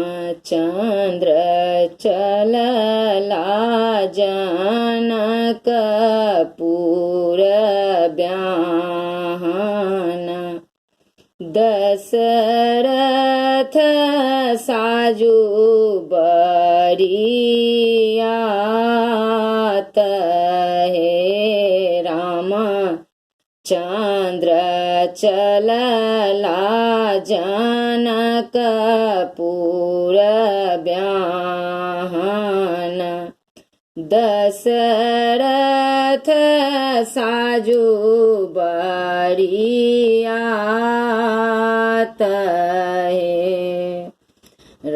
रामचंद्र चलला जनकपुर ब्याहन दशरथ साजु बरियात हे राम चंद्र चलला जनकपुर ब्याहन दशरथ साजु बरियात हे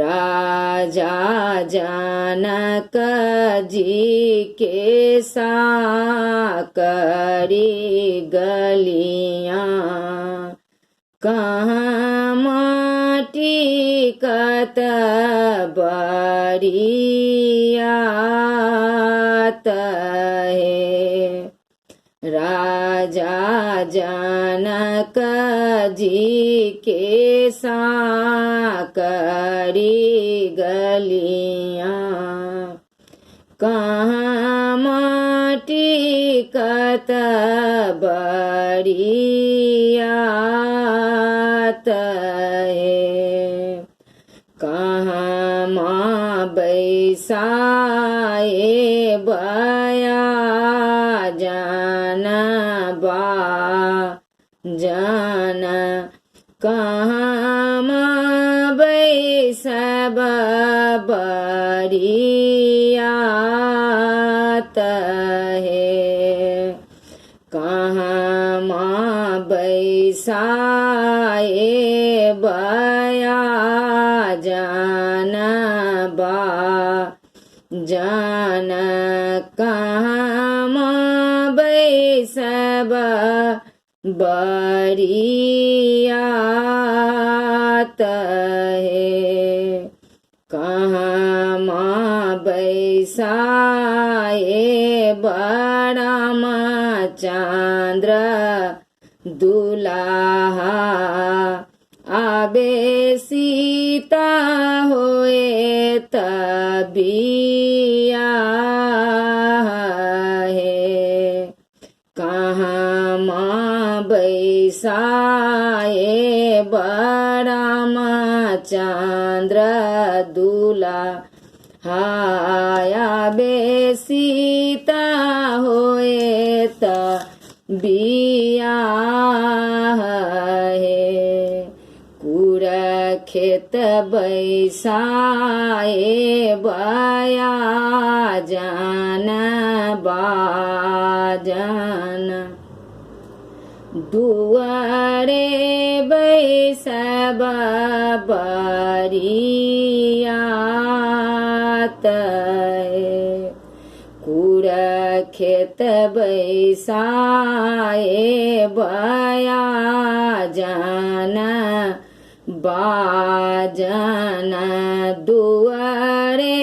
राजा जनक जी के साकरी गलियां कहाँ माटी कत बरियात हे राजा जनक जी के साकरी गलियां कहाँ माटी कत बरियात हे कहाँ माँ बैसाए बया बा जन कहाँ माँ बैसब बरियात हे कहाँ माँ बैसाए बया बा जन कहाँ माँ बैसब बरियात हे कहाँ माँ बैसाए रामचंद्र दुलाहा आबे सीता होए तबिया है कहाँ माँ बैसाए रामचंद्र दुलाहा आबे सीता होए तबिया है खेत बैसाए बया बाजन दुआरे बैसब बरियात खेत बैसाए बया बाजन दुआरे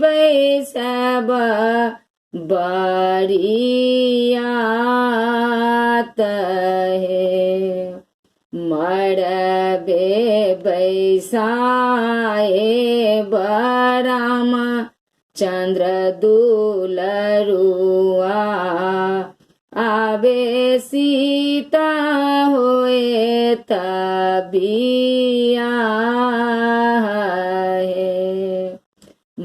बैसब बरियात हे मरबे बैसाए रामचंद्र दुलरुआ आबे सीता होए तबिया है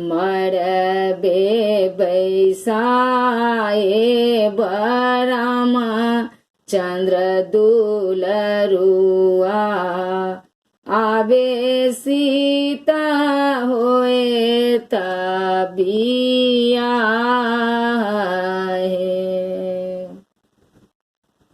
मरबे बैसाए रामचंद्र दुलरुआ आबे सीता होए तबिया